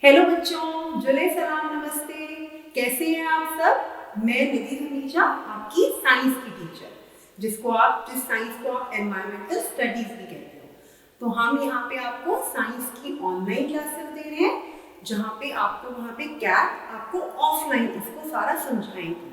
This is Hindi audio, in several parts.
हेलो बच्चों, जुले सलाम, नमस्ते। कैसे हैं आप सब? मैं निधि हमीजा, आपकी साइंस की टीचर, जिस साइंस को आप एनवायरमेंटल स्टडीज भी कहते हो। तो हम यहाँ पे आपको साइंस की ऑनलाइन क्लासेस दे रहे हैं, जहाँ पे आपको वहाँ पे कैट आपको ऑफलाइन इसको सारा समझाएंगे।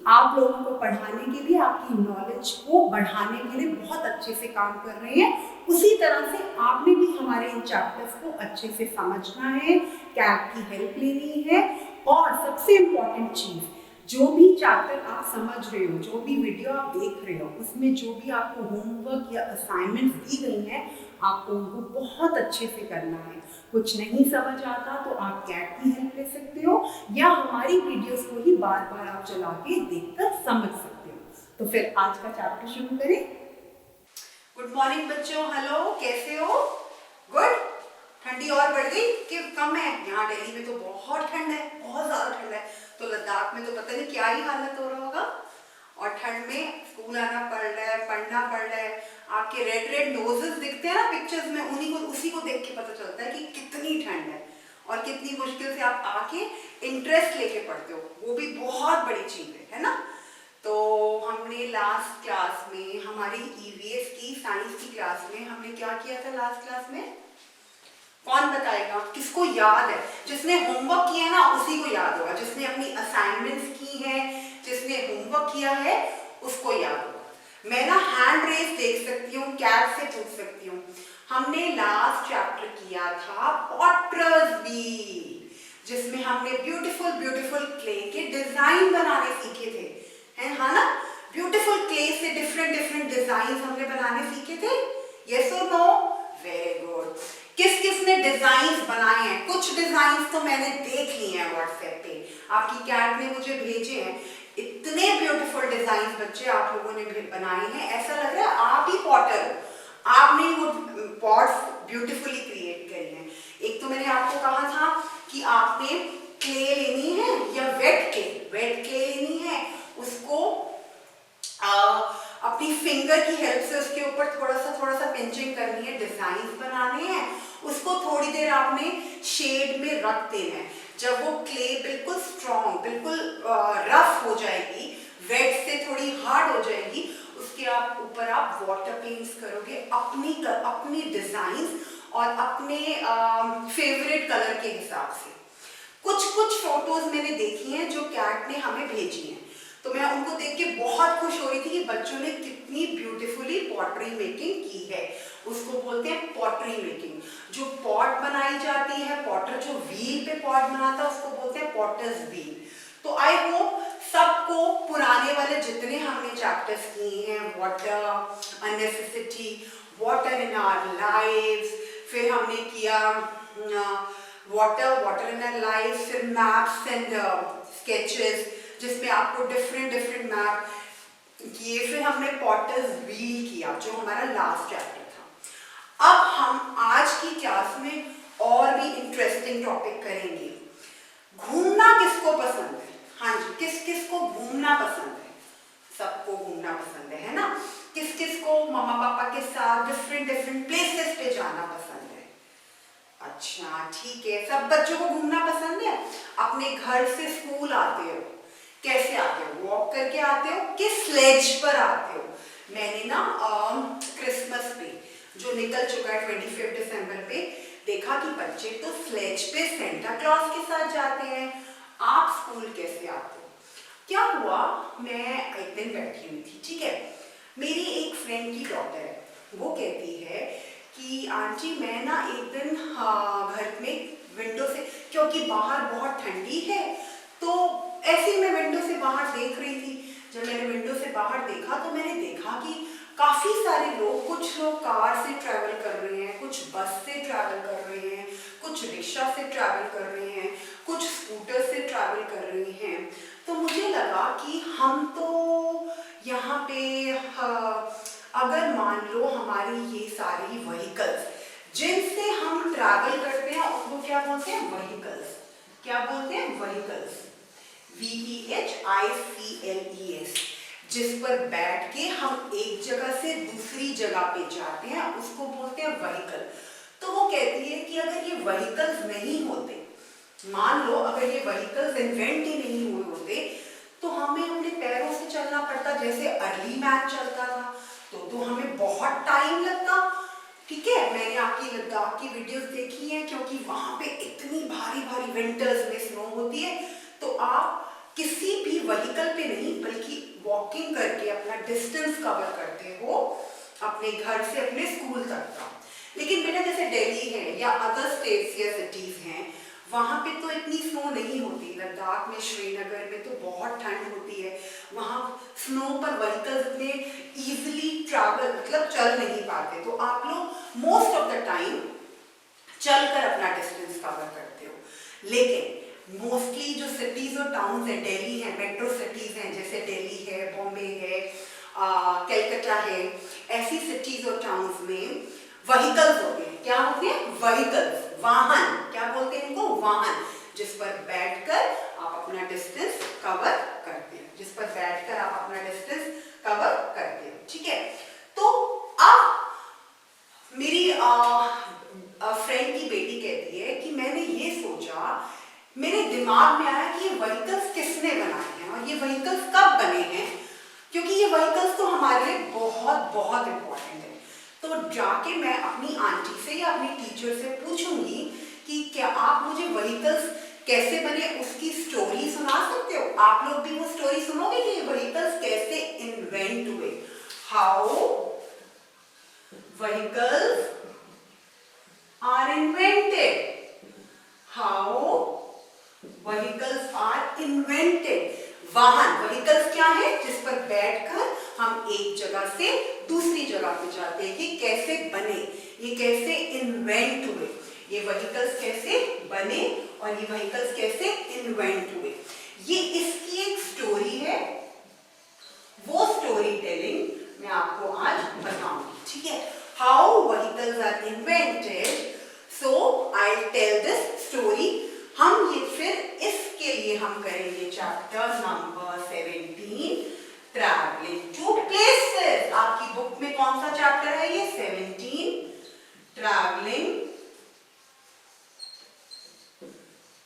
आप लोगों को पढ़ाने के लिए, आपकी नॉलेज को बढ़ाने के लिए बहुत अच्छे से काम कर रहे हैं। उसी तरह से आपने भी हमारे इन चैप्टर्स को अच्छे से समझना है, कैट की हेल्प लेनी है। और सबसे इम्पॉर्टेंट चीज, जो भी चैप्टर आप समझ रहे हो, जो भी वीडियो आप देख रहे हो, उसमें जो भी आपको होमवर्क या असाइनमेंट्स दी गई हैं, आपको उनको बहुत अच्छे से करना है। कुछ नहीं समझ आता तो आप कैट की हेल्प ले सकते हो, या हमारी वीडियोस को ही बार बार आप चला के देखकर समझ सकते हो। तो फिर आज का चैप्टर शुरू करें। गुड मॉर्निंग बच्चों, हेलो, कैसे हो? गुड। ठंडी और बढ़ गई कि कम है? यहाँ दिल्ली में तो बहुत ठंड है, बहुत ज्यादा ठंड है। तो लद्दाख में तो पता नहीं क्या ही हालत हो रहा होगा। और ठंड में स्कूल आना पड़ रहा है, पढ़ना पड़ रहा है। आपके रेड रेड नोजेस दिखते हैं ना पिक्चर्स में, उसी को देख के पता चलता है कि कितनी ठंड है और कितनी मुश्किल से आप आके इंटरेस्ट लेके पढ़ते हो। वो भी बहुत बड़ी चीज है ना? तो हमने लास्ट क्लास में, हमारी ईवीएस की साइंस की क्लास में, हमने क्या किया था लास्ट क्लास में? कौन बताएगा? किसको याद है? जिसने होमवर्क किया ना उसी को याद होगा। जिसने अपनी असाइनमेंट्स की है, जिसने होमवर्क किया है, उसको याद होगा। मैं ना हैंड रेस देख सकती हूँ, कैट से पूछ सकती हूँ। हमने लास्ट चैप्टर किया था पॉटर्स व्हील, जिसमें हमने ब्यूटीफुल ब्यूटीफुल क्ले के डिजाइन बनाने सीखे थे, है हाँ ना? ब्यूटीफुल क्ले से डिफरेंट डिफरेंट डिजाइन हमने बनाने सीखे थे। यस और नो? Very good. किस किस ने डिजाइन बनाए हैं? कुछ डिजाइन तो मैंने देख लिए हैं व्हाट्सएप पे, आपकी कैट ने मुझे भेजे हैं। इतने ब्यूटीफुल डिजाइन बच्चे आप लोगों ने बनाए हैं, ऐसा लग रहा है आप ही पॉटर हो। आपने वो पॉट्स ब्यूटीफुली क्रिएट करी हैं। एक तो मैंने आपको कहा था कि आपने क्ले लेनी है या वेट क्ले लेनी है, उसको अपनी फिंगर की हेल्प से उसके ऊपर थोड़ा सा पिंचिंग करनी है, डिजाइन बनाने हैं। उसको थोड़ी देर आपने शेड में रख देना है। जब वो क्ले बिल्कुल स्ट्रॉन्ग, बिल्कुल रफ हो जाएगी, वेट से थोड़ी हार्ड हो जाएगी, उसके ऊपर आप वाटर पेंट्स करोगे अपनी डिजाइन और अपने फेवरेट कलर के हिसाब से। कुछ फोटोज मैंने देखी हैं जो कैट ने हमें भेजी हैं, तो मैं उनको देख के बहुत खुश हो रही थी कि बच्चों ने कितनी ब्यूटीफुली पॉटरी मेकिंग की है। उसको बोलते हैं पॉटरी मेकिंग। जो पॉट बनाई जाती है, पॉटर जो व्हील पे पॉट बनाता है, उसको बोलते हैं पॉटर्स व्हील। तो आई होप सबको पुराने वाले जितने हमने चैप्टर्स किए हैं, water, a necessity, water in our lives, फिर हमने किया वाटर इन आवर लाइव्स, फिर मैप्स एंड स्केचेस, जिसमें आपको डिफरेंट डिफरेंट मैप किए, फिर हमने पॉटर्स व्हील किया जो हमारा लास्ट चैप्टर था। अब हम आज की क्लास में और भी इंटरेस्टिंग टॉपिक करेंगे। घूमना किसको पसंद है? हाँ जी, किस किस को घूमना पसंद है? सबको घूमना पसंद है ना? किस किस को मम्मा पापा के साथ डिफरेंट डिफरेंट प्लेसेस पे जाना पसंद है? अच्छा ठीक है, सब बच्चों को घूमना पसंद है। अपने घर से स्कूल आते हो, कैसे आते हो? वॉक करके आते हो कि स्लेज पर आते हो? मैंने ना क्रिसमस पे जो निकल चुका है 25 दिसंबर पे, देखा कि बच्चे तो स्लेज पे सेंटा क्लॉज के साथ जाते हैं। आप स्कूल कैसे आते हो? क्या हुआ, मैं एक दिन बैठी हुई थी, ठीक है, मेरी एक फ्रेंड की डॉटर है, वो कहती है कि आंटी मैं ना एक दिन घर में विंडो से, क्योंकि बाहर बहुत ठंडी है, तो ऐसे ही मैं विंडो से बाहर देख रही थी। जब मैंने विंडो से बाहर देखा तो मैंने देखा कि काफी सारे लोग, कुछ लोग कार से ट्रैवल कर रहे हैं, कुछ बस से ट्रैवल कर रहे हैं, कुछ रिक्शा से ट्रैवल कर रहे हैं, कुछ स्कूटर से ट्रैवल कर रहे हैं। तो मुझे लगा कि हम तो यहाँ पे अगर मान लो हमारी ये सारी व्हीकल्स जिनसे हम ट्रैवल करते हैं उनको क्या बोलते हैं? व्हीकल्स। क्या बोलते हैं? व्हीकल्स। VEHICLES। जिस पर बैठ के हम एक जगह से दूसरी जगह पे जाते हैं उसको बोलते हैं व्हीकल। तो वो कहती है कि अगर ये व्हीकल्स नहीं होते मान लो अगर ये व्हीकल्स इन्वेंट ही नहीं हुए होते तो हमें अपने पैरों से चलना पड़ता, जैसे अर्ली मैन चलता था तो हमें बहुत टाइम लगता। ठीक है, मैंने आपकी लद्दाख की वीडियोस देखी हैं, क्योंकि वहां पे इतनी भारी भारी विंटर्स में स्नो होती है, तो आप किसी भी व्हीकल पे नहीं बल्कि वॉकिंग करके अपना डिस्टेंस कवर करते हो अपने घर से अपने स्कूल तक का। लेकिन बेटा जैसे दिल्ली है या अदर स्टेट्स या सिटीज हैं, वहां पे तो इतनी स्नो नहीं होती। लद्दाख में, श्रीनगर में तो बहुत ठंड होती है, वहां स्नो पर व्हीकल्स इतने इजीली ट्रैवल मतलब चल नहीं पाते, तो आप लोग मोस्ट ऑफ द टाइम चलकर अपना डिस्टेंस कवर करते हो। लेकिन मोस्टली जो सिटीज और टाउन्स है, दिल्ली है, मेट्रो सिटीज हैं, जैसे दिल्ली है, बॉम्बे है, कलकत्ता है, ऐसी सिटीज और टाउन्स में व्हीकल्स होते हैं। क्या होते हैं? व्हीकल्स, वाहन। क्या बोलते हैं इनको? वाहन, जिस पर बैठकर आप अपना डिस्टेंस कवर करते हैं, जिस पर बैठकर आप अपना डिस्टेंस कवर करते हैं। ठीक है, तो अब मेरी फ्रेंड की बेटी कहती है कि मैंने ये सोचा, मेरे दिमाग में आया कि ये व्हीकल्स किसने बनाए हैं और ये व्हीकल्स कब बने हैं, क्योंकि ये व्हीकल्स तो हमारे लिए बहुत बहुत इंपॉर्टेंट है। तो जाके मैं अपनी आंटी से या अपनी टीचर से पूछूंगी कि क्या आप मुझे व्हीकल्स कैसे बने उसकी स्टोरी सुना सकते हो। आप लोग भी वो स्टोरी सुनोगे कि ये व्हीकल्स कैसे इन्वेंट हुए, how vehicles are invented, how vehicles are invented. वाहन, व्हीकल्स क्या है? जिस पर बैठकर हम एक जगह से दूसरी जगह पे जाते हैं। ये कैसे बने, ये कैसे इन्वेंट हुए, ये व्हीकल्स कैसे बने और ये व्हीकल्स कैसे इन्वेंट हुए, ये इसकी एक स्टोरी है। वो स्टोरी टेलिंग मैं आपको आज बताऊंगी। ठीक है, how vehicles are invented, so I tell this story. हम ये फिर इसके लिए हम करेंगे chapter number 17, travelling to places. आपकी बुक में कौन सा चैप्टर है ये? 17, ट्रैवलिंग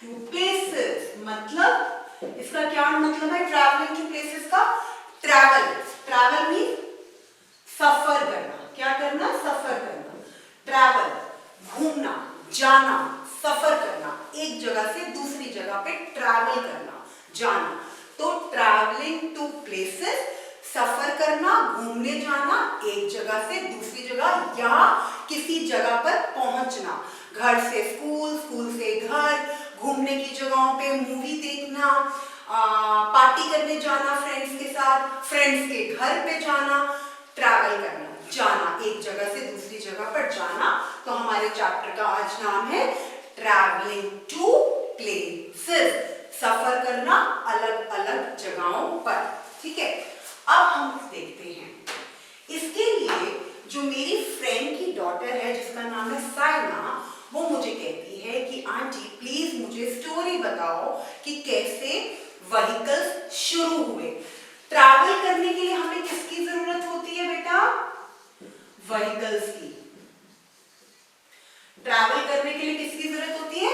टू प्लेसेस। मतलब इसका क्या मतलब है ट्रैवलिंग टू प्लेसेस का? ट्रैवल, ट्रैवल मीन सफर करना। क्या करना? सफर करना। ट्रैवल, घूमना, जाना, सफर करना, एक जगह से दूसरी जगह पे ट्रैवल करना, जाना। तो ट्रैवलिंग टू प्लेसेस, सफर करना, घूमने जाना, एक जगह से दूसरी जगह या किसी जगह पर पहुंचना। घर से स्कूल, स्कूल से घर, घूमने की जगहों पे मूवी देखना, पार्टी करने जाना फ्रेंड्स के साथ, फ्रेंड्स के घर पे जाना, ट्रैवल करना, जाना, एक जगह से दूसरी जगह पर जाना। तो हमारे चैप्टर का आज नाम है ट्रैवलिंग टू प्लेसेस, सफर करना अलग अलग जगहों पर। ठीक है, अब हम देखते हैं इसके लिए जो मेरी फ्रेंड की डॉटर है जिसका नाम है साइना, वो मुझे कहती है कि आंटी प्लीज मुझे स्टोरी बताओ कि कैसे व्हीकल्स शुरू हुए। ट्रैवल करने के लिए हमें किसकी जरूरत होती है बेटा? व्हीकल्स की। ट्रैवल करने के लिए किसकी जरूरत होती है?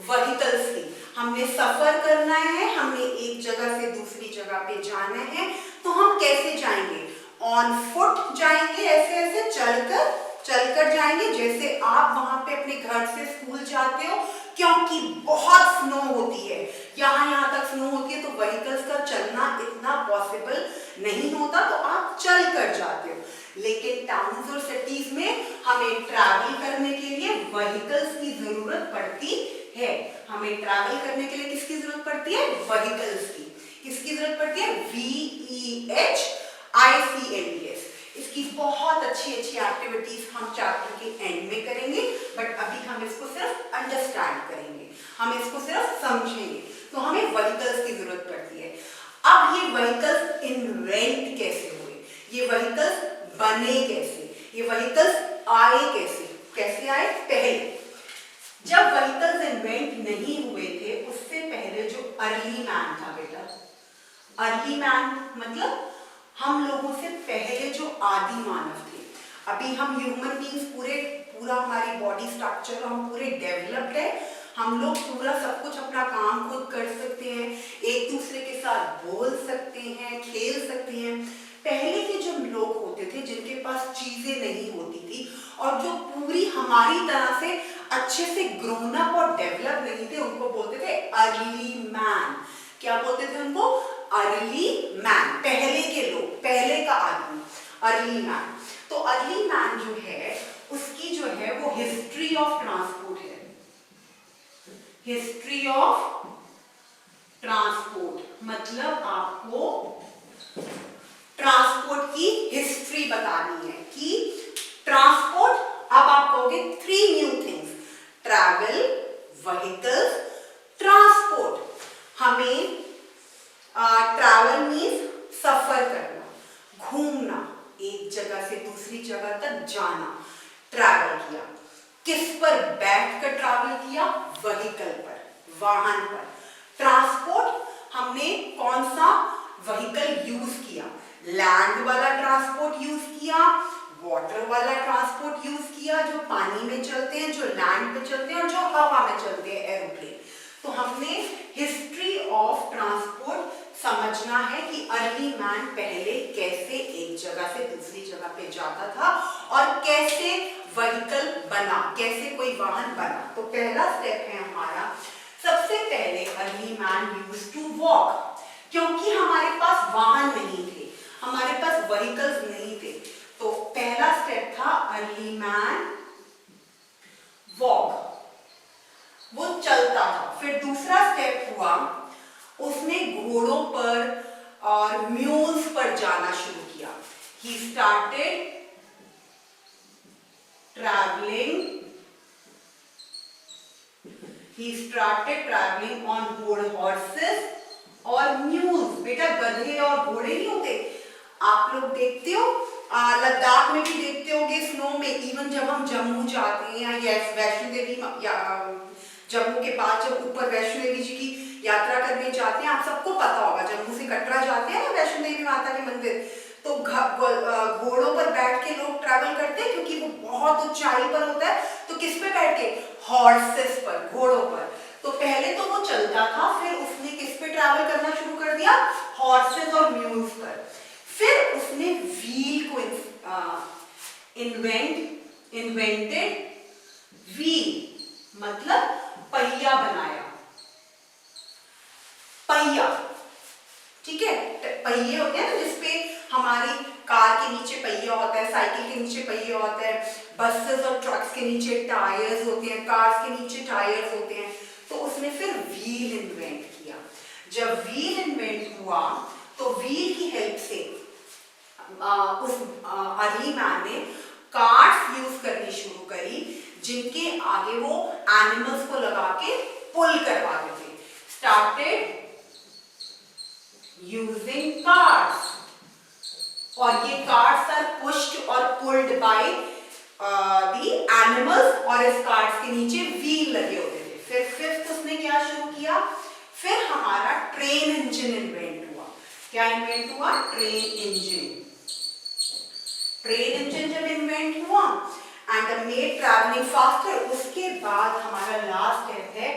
व्हीकल्स की। हमने सफर करना है, हमने एक जगह से दूसरी जगह पे जाना है, तो हम कैसे जाएंगे? ऑन फुट जाएंगे, ऐसे ऐसे चलकर चलकर जाएंगे, जैसे आप वहां पे अपने घर से स्कूल जाते हो, क्योंकि बहुत स्नो होती है, यहाँ तक स्नो होती है, तो व्हीकल्स का चलना इतना पॉसिबल नहीं होता, तो आप चल कर जाते हो। लेकिन टाउन्स और सिटीज में हमें ट्रैवल करने के लिए व्हीकल्स की जरूरत पड़ती है। हमें ट्रैवल करने के लिए किसकी जरूरत पड़ती है? व्हीकल्स की। किसकी जरूरत पड़ती है? VEHICLES। इसकी बहुत अच्छी अच्छी एक्टिविटीज हम चैप्टर के एंड में करेंगे, बट अभी हम इसको सिर्फ अंडरस्टैंड करेंगे, हम इसको सिर्फ समझेंगे। तो हमें व्हीकल्स की जरूरत पड़ती है। अब ये व्हीकल्स इन्वेंट कैसे हुए, ये व्हीकल्स बने कैसे, ये व्हीकल्स आए कैसे? कैसे आए? पहले जब व्हीकल्स इन्वेंट नहीं हुए थे, उससे पहले जो अर्ली मैन था बेटा, अर्ली मैन मतलब हम लोगों से पहले जो आदि मानव थे। अभी हम ह्यूमन बीइंग्स पूरा हमारी बॉडी स्ट्रक्चर हम पूरे डेवलप्ड है, हम लोग पूरा सब कुछ अपना काम खुद कर सकते हैं, एक दूसरे के साथ बोल सकते हैं, खेल सकते हैं। पहले के जो लोग होते थे जिनके पास चीजें नहीं होती थी और जो पूरी हमारी तरह से अच्छे से ग्रोन अप और डेवलप नहीं थे, उनको बोलते थे अर्ली मैन। क्या बोलते थे उनको? Early man. पहले के लोग, पहले का आदमी, अर्ली मैन। तो अर्ली मैन जो है उसकी जो है वो हिस्ट्री ऑफ ट्रांसपोर्ट है, हिस्ट्री ऑफ ट्रांसपोर्ट। मतलब आपको ट्रांसपोर्ट की हिस्ट्री बतानी है कि ट्रांसपोर्ट, अब आप कहोगे 3 new things, travel, vehicles, transport. हमें ट्रैवल मीन्स सफर करना, घूमना, एक जगह से दूसरी जगह तक जाना, ट्रैवल किया। किस पर बैठकर ट्रैवल किया? व्हीकल पर, वाहन पर। ट्रांसपोर्ट, हमने कौन सा व्हीकल यूज किया? लैंड वाला ट्रांसपोर्ट यूज किया, वाटर वाला ट्रांसपोर्ट यूज किया, जो पानी में चलते हैं, जो लैंड पे चलते हैं और जो हवा में चलते हैं, एरोप्लेन। तो हमने हिस्ट्री ऑफ ट्रांसपोर्ट समझना है कि अर्ली मैन पहले कैसे एक जगह से दूसरी जगह पे जाता था और कैसे व्हीकल बना, कैसे कोई वाहन बना। तो पहला स्टेप है हमारा, सबसे पहले early man used to walk, क्योंकि हमारे पास वाहन नहीं थे, हमारे पास व्हीकल्स नहीं थे। तो पहला स्टेप था अर्ली मैन वॉक, वो चलता था। फिर दूसरा स्टेप हुआ, उसने घोड़ों पर और म्यूल्स पर जाना शुरू किया। He started traveling on horses और mules। बेटा गधे और घोड़े नहीं होते, आप लोग देखते हो, लद्दाख में भी देखते होगे, स्नो में। इवन जब हम जम्मू जाते हैं या वैष्णो देवी, जम्मू के बाद जब ऊपर वैष्णो देवी जी की यात्रा करने जाते हैं, आप सबको पता होगा, जम्मू से कटरा जाते हैं ना वैष्णो देवी माता के मंदिर, तो घोड़ों पर बैठ के लोग ट्रैवल करते हैं क्योंकि वो बहुत ऊंचाई पर होता है। तो किस पे बैठ के? हॉर्सेस पर, घोड़ों पर। तो पहले तो वो चलता था, फिर उसने किस पे ट्रैवल करना शुरू कर दिया? हॉर्सेस और म्यूल्स पर। फिर उसने व्हील को इन्वेंटेड, व्हील मतलब पहिया बनाया, पहिया, ठीक है। पहिए होते हैं ना जिसपे हमारी कार के नीचे पहिया होता है, साइकिल के नीचे पहिया होता है, बसेस और ट्रक्स के नीचे टायर्स होते हैं, कार्स के नीचे टायर्स होते हैं। तो उसने फिर व्हील इन्वेंट किया। जब व्हील इन्वेंट हुआ तो व्हील की हेल्प से उस अर्ली मैन ने कार्ट्स यूज करनी शुरू करी, जिनके आगे वो एनिमल्स को लगा के पुल करवाते थे। स्टार्टेड यूजिंग कार्ट्स, और ये कार्ट्स आर पुश्ड और पुल्ड बाय द एनिमल्स, और इस कार्ट्स के नीचे व्हील लगे होते थे। फिर फिफ्थ उसने क्या शुरू किया? फिर हमारा ट्रेन इंजन इन्वेंट हुआ। क्या इन्वेंट हुआ? Train engine. ट्रेन इंजन जब इन्वेंट हुआ एंड मेड ट्रैवलिंग फास्टर, उसके बाद हमारा लास्ट स्टेप है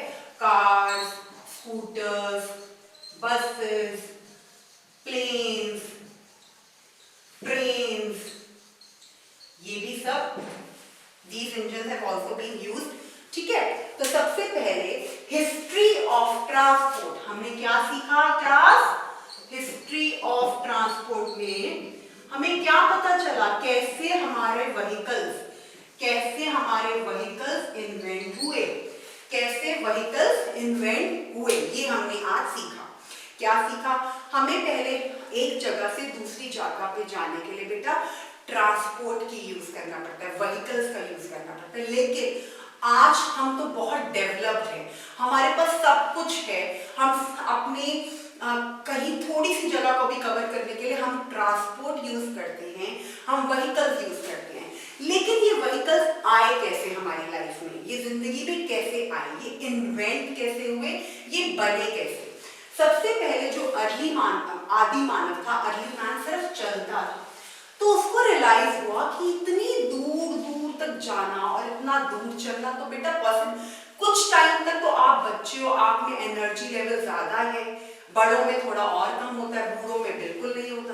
cars, scooters, buses, planes, trains, ये भी सब these engines have also been used, ठीक है। तो सबसे पहले हिस्ट्री ऑफ ट्रांसपोर्ट हमने क्या सीखा क्लास? हिस्ट्री ऑफ ट्रांसपोर्ट में हमें क्या पता चला? कैसे हमारे व्हीकल्स इन्वेंट हुए, कैसे व्हीकल्स इन्वेंट हुए, ये हमने आज सीखा। क्या सीखा? हमें पहले एक जगह से दूसरी जगह पे जाने के लिए बेटा ट्रांसपोर्ट की यूज करना पड़ता है, व्हीकल्स का यूज करना पड़ता है। लेकिन आज हम तो बहुत डेवलप्ड हैं, हमारे पास सब कुछ है, हम अपने कहीं थोड़ी सी जगह को भी कवर करने के लिए हम ट्रांसपोर्ट यूज करते हैं, हम व्हीकल्स यूज करते हैं। लेकिन ये व्हीकल्स आए कैसे हमारी लाइफ में, ये जिंदगी में कैसे आए, ये इन्वेंट कैसे हुए, ये बने कैसे? सबसे पहले जो आदि मानव था, अर्ली मैन सिर्फ चलता था। तो उसको रियलाइज हुआ कि इतनी दूर दूर तक जाना और इतना दूर चलना तो बेटा पॉसिबल कुछ कुछ टाइम तक तो आप बच्चे हो, आप में एनर्जी लेवल ज्यादा है, बड़ों में थोड़ा और कम होता है, बूढ़ों में बिल्कुल नहीं होता,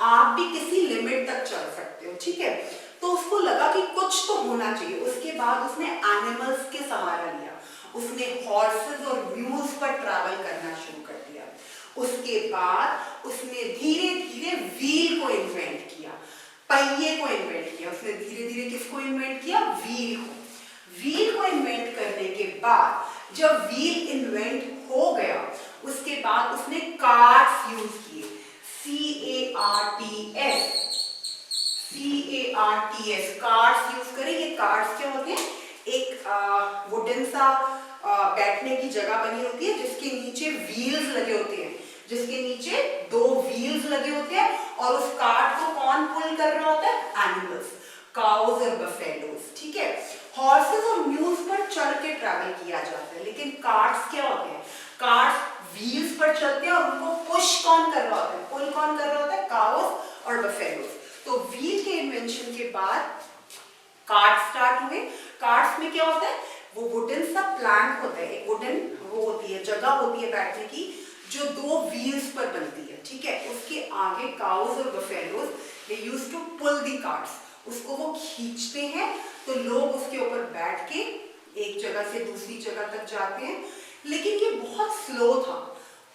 आप भी किसी लिमिट तक चल सकते हो, ठीक है। तो उसको लगा कि कुछ तो होना चाहिए। उसके बाद उसने एनिमल्स के सहारा लिया, उसने हॉर्सेस और म्यूल्स पर ट्रैवल करना शुरू कर दिया। उसके बाद उसने धीरे धीरे व्हील को इन्वेंट किया, पहिए को इन्वेंट किया। उसने धीरे धीरे किसको इन्वेंट किया? व्हील को। व्हील को इन्वेंट करने के बाद जब व्हील इन्वेंट हो गया, उसके बाद उसने कार्ड्स यूज किए, CARTS, कार्ड्स यूज करे। ये कार्ड्स क्या होते हैं? एक वुडन सा बैठने की जगह बनी होती है जिसके नीचे व्हील्स लगे होते हैं, जिसके नीचे 2 व्हील्स लगे होते हैं, और उस कार्ड को कौन पुल कर रहा होता है? एनिमल्स, काउज और बफेलोज, ठीक है। हॉर्सेस और म्यूल्स पर चढ़ के ट्रैवल किया जाता है, लेकिन कार्ड्स क्या होते हैं? कार्ड्स व्हील्स पर चलते हैं और उनको पुश कौन कर रहा होता है? पुल कौन कर रहा होता है? काउज और बफेलोज। तो व्हील के इन्वेंशन के बाद कार्ड स्टार्ट हुए। कार्ड्स में क्या होता है? वो वुडन सा प्लैंक होता है, एक वुडन वो होती है, जगह होती है बैठने की, जो 2 व्हील्स पर बनती है, ठीक है। उसके आगे काउज और buffaloes they used to pull the carts, उसको वो खींचते हैं, तो लोग उसके ऊपर बैठ के एक जगह से दूसरी जगह तक जाते हैं। लेकिन ये बहुत स्लो था।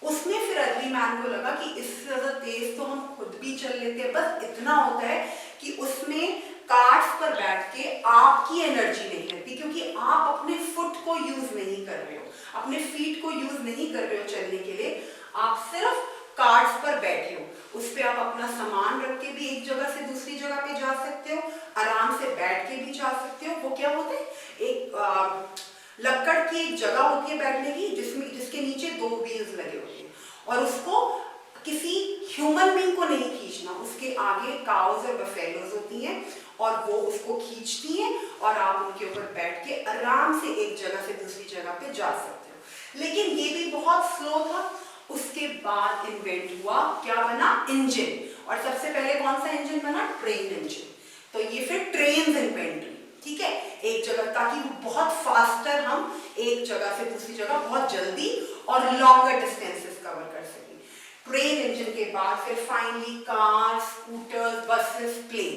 उसने फिर अर्ली मैन को लगा कि इससे ज्यादा तेज तो हम खुद भी चल लेते हैं, बस इतना होता है कि उसमें कार्ड्स पर बैठ के आपकी एनर्जी नहीं लगती, क्योंकि आप अपने फुट को यूज नहीं कर रहे हो, अपने फीट को यूज नहीं कर रहे हो चलने के लिए, आप सिर्फ कार्ड्स पर बैठे हो। उस पर आप अपना सामान रख के भी एक जगह से दूसरी जगह पे जा सकते हो, आराम से बैठ के भी जा सकते हो। वो क्या होता है? एक लक्कड़ की एक जगह होती है बैठने की, जिसके नीचे 2 व्हील्स लगे होते हैं, और उसको किसी ह्यूमन बीइंग को नहीं खींचना, उसके आगे काउज और बफेलोज होती हैं और वो उसको खींचती हैं, और आप उनके ऊपर बैठ के आराम से एक जगह से दूसरी जगह पे जा सकते हो। लेकिन ये भी बहुत स्लो था। उसके बाद इन्वेंट हुआ, क्या बना? इंजन। और सबसे पहले कौन सा इंजन बना? Train engine. तो ये फिर ट्रेन इन्वेंट हुई, ठीक है, एक जगह, ताकि बहुत फास्टर हम एक जगह से दूसरी जगह बहुत जल्दी और लॉन्गर डिस्टेंसेस कवर कर सकें। ट्रेन इंजन के बाद फिर finally car, scooters, buses, plane,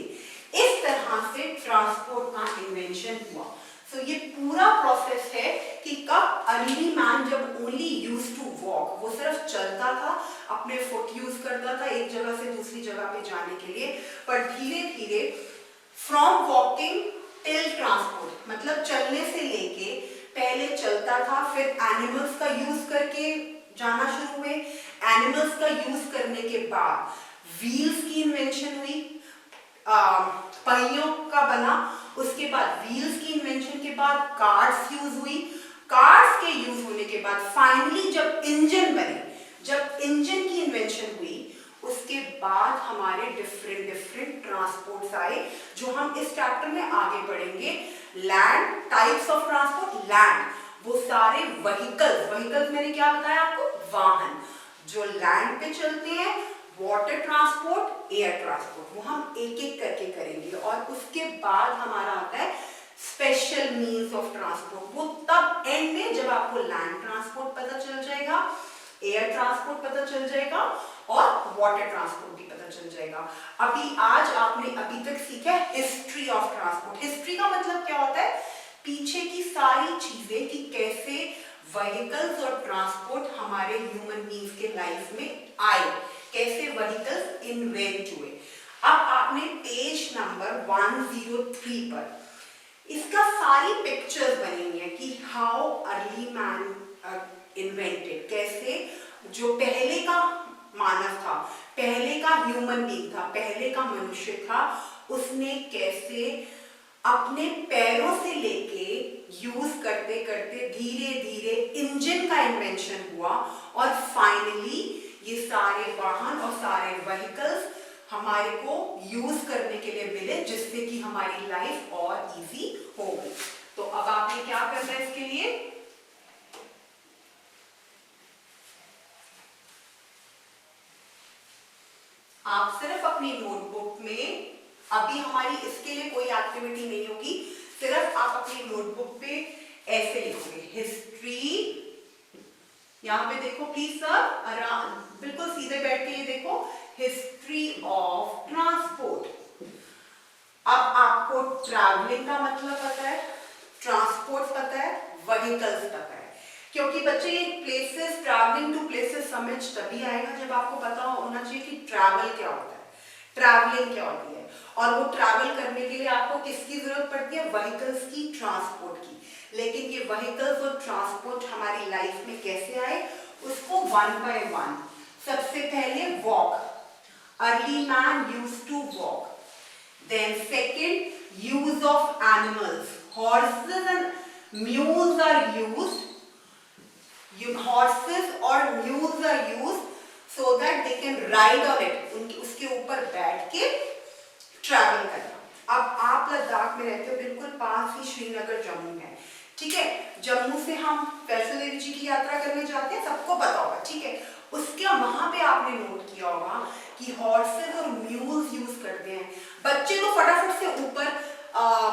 इस तरह से ट्रांसपोर्ट का इन्वेंशन हुआ। सो ये पूरा प्रोसेस है कि कब अर्ली मैन जब ओनली यूज टू वॉक, वो सिर्फ चलता था, अपने फुट यूज करता था एक जगह से दूसरी जगह पे जाने के लिए, पर धीरे धीरे फ्रॉम वॉकिंग टिल ट्रांसपोर्ट, मतलब चलने से लेके पहले चलता था, फिर एनिमल्स का यूज करके जाना शुरू हुए। एनिमल्स का यूज करने के बाद व्हील्स की इन्वेंशन हुई, पहियों का बना। उसके बाद व्हील्स की इन्वेंशन के बाद कार्ड्स यूज हुई। कार्ड्स के यूज होने के बाद फाइनली जब इंजन बने, जब इंजन की इन्वेंशन हुई, उसके बाद हमारे डिफरेंट ट्रांसपोर्ट्स आए, जो हम इस चैप्टर में आगे पढ़ेंगे। Land, types of transport, land, वो सारे व्हीकल्स मैंने क्या बताया आपको? वाहन, जो लैंड पे चलते हैं। वाटर ट्रांसपोर्ट, एयर ट्रांसपोर्ट, वो हम एक एक करके करेंगे। और उसके बाद हमारा आता है स्पेशल मीन्स ऑफ ट्रांसपोर्ट, वो तब एंड में जब आपको लैंड ट्रांसपोर्ट पता चल जाएगा, एयर ट्रांसपोर्ट पता चल जाएगा और वाटर ट्रांसपोर्ट भी पता चल जाएगा। अभी आज आपने अभी तक सीखा है हिस्ट्री ऑफ ट्रांसपोर्ट। हिस्ट्री का मतलब क्या होता है? पीछे की सारी चीजें कि कैसे व्हीकल्स और ट्रांसपोर्ट हमारे ह्यूमन बीइंग्स के लाइफ में आए, कैसे व्हीकल्स इन्वेंट हुए। अब आपने पेज नंबर 103 पर इसका सारी पिक्चर्स बनी हुई है कि हाउ अर्ली मैन इन्वेंटेड, कैसे जो पहले का मानव था, पहले का ह्यूमन बीइंग था, पहले का मनुष्य था, उसने कैसे अपने पैरों से लेके यूज करते करते धीरे धीरे इंजन का इन्वेंशन हुआ, और फाइनली ये सारे वाहन और सारे व्हीकल्स हमारे को यूज करने के लिए मिले, जिससे कि हमारी लाइफ और इजी हो गई। तो अब आपने क्या करना है इसके लिए? आप सिर्फ अपनी नोटबुक में, अभी हमारी इसके लिए कोई एक्टिविटी नहीं होगी, सिर्फ आप अपनी नोटबुक पे ऐसे लिखोगे हिस्ट्री, यहाँ पे देखो प्लीज सर, बिल्कुल सीधे बैठ के ये देखो, हिस्ट्री ऑफ ट्रांसपोर्ट। अब आपको ट्रैवलिंग का मतलब पता है, ट्रांसपोर्ट पता है, व्हीकल्स पता है, क्योंकि बच्चे ये प्लेसेस, ट्रैवलिंग टू प्लेसेस समझ तभी आएगा जब आपको पता होना चाहिए कि ट्रैवल क्या होता है, ट्रैवलिंग क्या होती है। और वो ट्रैवल करने के लिए आपको किसकी जरूरत पड़ती है, व्हीकल्स की, ट्रांसपोर्ट की। लेकिन ये व्हीकल्स और ट्रांसपोर्ट हमारी लाइफ में कैसे आए, उसको वन बाय वन। सबसे पहले walk, early man used to walk. Then second, use of animals. Horses and mules are used. Horses or mules are used so that they can ride on it. उसके ऊपर बैठ के ट्रैवल करना। अब आप लद्दाख में रहते हो, बिल्कुल पास ही श्रीनगर जम्मू है, ठीक है। जम्मू से हम वैष्णो देवी जी की यात्रा करने जाते हैं, सबको पता होगा, ठीक है। उसके वहां पे आपने नोट किया होगा कि हॉर्सेस और म्यूल्स यूज करते हैं। बच्चे तो फटाफट से ऊपर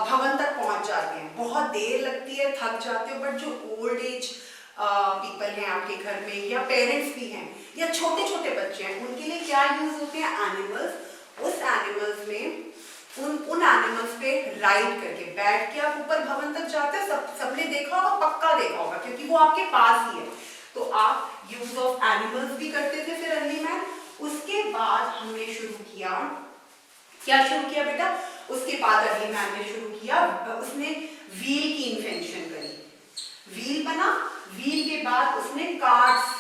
भवन तक पहुंच जाते हैं, बहुत देर लगती है, थक जाते हो, बट जो ओल्ड एज पीपल हैं आपके घर में, या पेरेंट्स भी हैं, या छोटे छोटे बच्चे हैं, उनके लिए क्या यूज होते हैं, एनिमल्स। उस एनिमल्स में उन एनिमल्स पे राइड करके बैठ के आप ऊपर भवन तक जाते हैं। सबने देखा होगा, पक्का देखा होगा, क्योंकि वो आपके पास ही है। तो आप यूज ऑफ एनिमल्स भी करते थे फिर अर्ली मैन। उसके बाद हमने शुरू किया, क्या शुरू किया बेटा, उसके बाद अर्ली मैन ने शुरू किया, उसने व्हील की इन्वेंशन करी, व्हील बना। व्हील के बाद उसने कार्ट्स,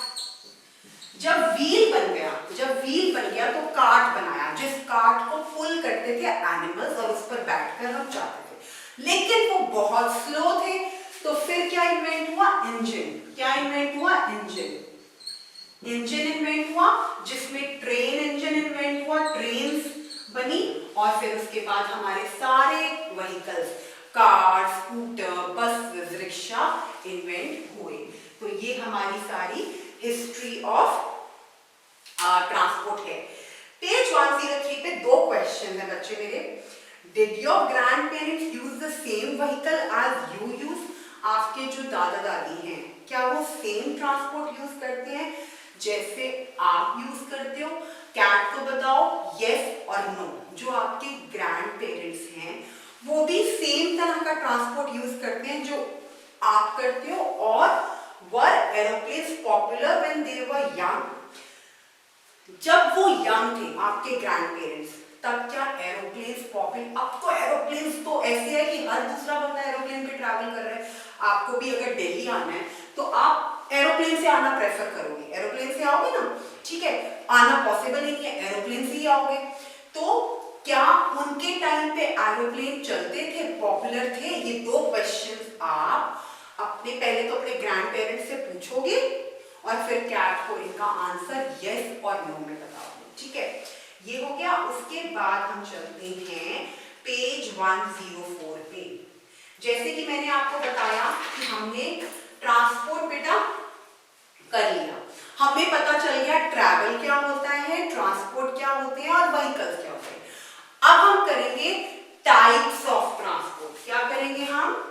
जब व्हील बन गया तो कार्ट बनाया, जिस कार्ट को पुल करते थे एनिमल्स और उस पर बैठकर हम जाते थे। लेकिन वो बहुत स्लो थे, तो फिर क्या इन्वेंट हुआ, इंजन। क्या इन्वेंट हुआ, इंजन। इंजन इन्वेंट हुआ, जिसमें ट्रेन इंजन इन्वेंट हुआ, ट्रेन्स बनी। और फिर उसके बाद हमारे सारे vehicles, car, scooter, bus, rickshaw invent हुए। तो ये हमारी सारी हिस्ट्री ऑफ ट्रांसपोर्ट है। पेज 103 पे 2 क्वेश्चन है बच्चे मेरे। Did your grandparents use the same vehicle as you use? आपके जो दादा दादी हैं, क्या वो सेम ट्रांसपोर्ट यूज करते हैं जैसे आप यूज करते हो? कैट तो बताओ यस और नो। जो आपके ग्रैंड पेरेंट्स हैं वो भी सेम तरह का ट्रांसपोर्ट यूज करते हैं जो आप करते हो? और were aeroplanes popular when they were young? जब वो यंग थे आपके ग्रैंड पेरेंट्स, तब क्या एरोप्लेन्स पॉपुलर? अब तो एरोप्लेन्स तो ऐसे है कि हर दूसरा बंदा एरोप्लेन पे ट्रैवल कर रहा है। आपको भी अगर दिल्ली आना है तो आप एरोप्लेन से आना प्रेफर करोगे, एरोप्लेन से आओगे ना, ठीक है। आना पॉसिबल ही नहीं है, एरोप्लेन से ही आओगे। तो क्या उनके टाइम पे एरोप्लेन चलते थे, पॉपुलर थे? ये 2 क्वेश्चंस आप पहले तो अपने ग्रैंड पेरेंट्स से पूछोगे और फिर कैट को इनका आंसर यस और नो में बताओगे, ठीक है। ये हो गया। उसके बाद हम चलते हैं पेज 104 पे। जैसे कि मैंने आपको बताया कि हमने ट्रांसपोर्ट बेटा कर लिया, हमें पता चल गया ट्रैवल क्या होता है, ट्रांसपोर्ट क्या होते हैं और व्हीकल्स क्या होते हैं। अब हम करेंगे टाइप्स ऑफ ट्रांसपोर्ट। क्या करेंगे हम?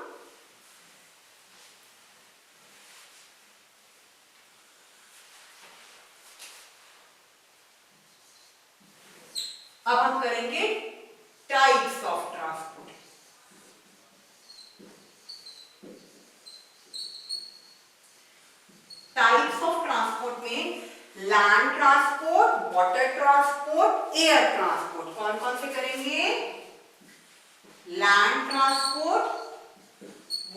अब हम करेंगे types of transport. Types of transport में land transport, water transport, air transport. कौन कौन से करेंगे? Land transport,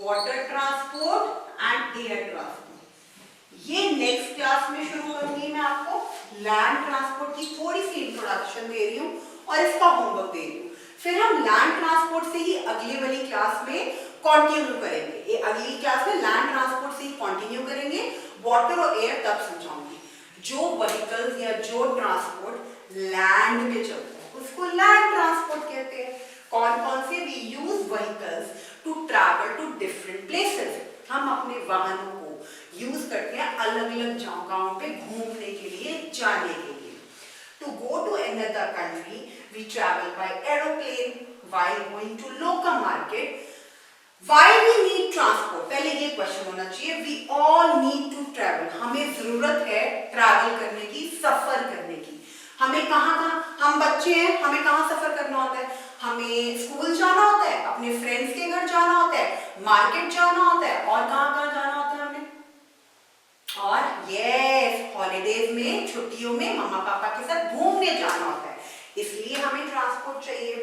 water transport and air transport. ये नेक्स्ट क्लास में शुरू करूंगी मैं आपको। लैंड ट्रांसपोर्ट की थोड़ी सी इंट्रोडक्शन दे रही हूँ और इसका होमवर्क दे रही हूँ। फिर हम लैंड ट्रांसपोर्ट से ही अगली वाली क्लास में कंटिन्यू करेंगे। ये अगली क्लास में लैंड ट्रांसपोर्ट से ही कंटिन्यू करेंगे। वाटर और एयर तब समझाऊंगी। जो व्हीकल्स या जो ट्रांसपोर्ट लैंड में चलता है उसको लैंड ट्रांसपोर्ट कहते हैं। कौन कौन से? We use vehicles to travel to different places. हम अपने वाहनों को यूज करते हैं अलग अलग जगहों पे घूमने के लिए, जाने के लिए। To go to another country we travel by aeroplane, while going to local market Why we need transport? पहले ये क्वेश्चन होना चाहिए. We all need to travel. हमें जरूरत है ट्रैवल करने की, सफर करने की. हमें कहाँ, हम बच्चे हैं, हमें कहाँ सफर करना होता है? हमें स्कूल जाना होता है, अपने फ्रेंड्स के घर जाना होता है, मार्केट जाना होता है, और कहाँ जाना होता है हमें? और यस, हॉलीडेज में, छुट्टियों में मम्मा पापा के साथ घूमने जाना होता है. इसलिए हमें ट्रांसपोर्ट चाहिए.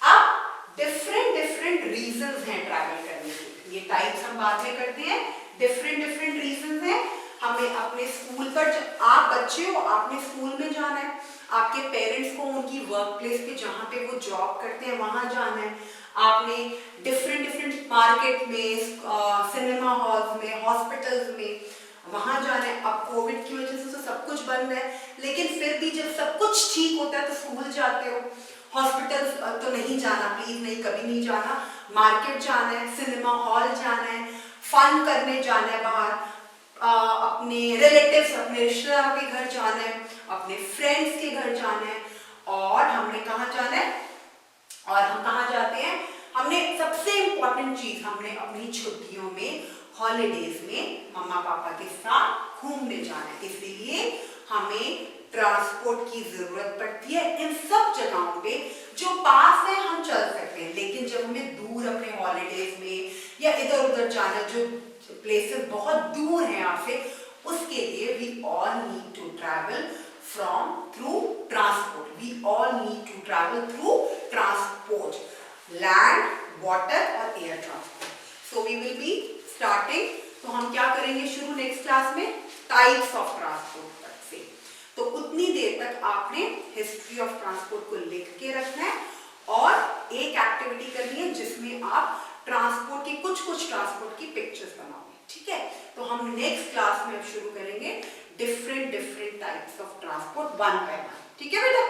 अब डिफरेंट रीजंस हैं ट्रैवल करने के. ये टाइप्स हम बाद में करते हैं. डिफरेंट रीजंस हैं. हमें अपने स्कूल पर, आप बच्चे हो, आपने स्कूल में जाना है, आपके पेरेंट्स को उनकी वर्क प्लेस पे जहाँ पे वो जॉब करते हैं वहां जाना है, आपने डिफरेंट मार्केट में, सिनेमा हॉल्स में, हॉस्पिटल्स में वहां जाना है. अब कोविड की वजह से तो सब कुछ बंद है, लेकिन फिर भी जब सब कुछ ठीक होता है तो स्कूल जाते हो. हॉस्पिटल तो नहीं जाना, प्लीज नहीं, कभी नहीं जाना. मार्केट जाना है, सिनेमा हॉल जाना है, फन करने जाना है बाहर, अपने रिलेटिव्स, अपने रिश्तेदारों के घर जाना है, अपने फ्रेंड्स के घर जाना है. और हमने कहाँ जाना है? और हम कहाँ जाते हैं? हमने सबसे इंपॉर्टेंट चीज, हमने अपनी छुट्टियों में, हॉलीडेज में मम्मा पापा के साथ घूमने जाना है. इसलिए हमें ट्रांसपोर्ट की जरूरत पड़ती है. इन सब जगहों पे जो पास है हम चल सकते हैं, लेकिन जब हमें दूर अपने हॉलीडेज में या इधर उधर जाना, जो प्लेसेस बहुत दूर हैं आपसे, उसके लिए we all need to travel through transport. We all need to travel through transport, land, water और air transport. So we will be starting. तो हम क्या करेंगे शुरू नेक्स्ट क्लास में? टाइप्स ऑफ ट्रांसपोर्ट तक से. तो उतनी देर तक आपने हिस्ट्री ऑफ ट्रांसपोर्ट को लिख के रखना है और एक एक्टिविटी करनी है जिसमें आप ट्रांसपोर्ट की कुछ ट्रांसपोर्ट की पिक्चर्स बनाओगे. ठीक है? तो हम नेक्स्ट क्लास में अब शुरू करेंगे different types of transport one by one. ठीक है बेटा?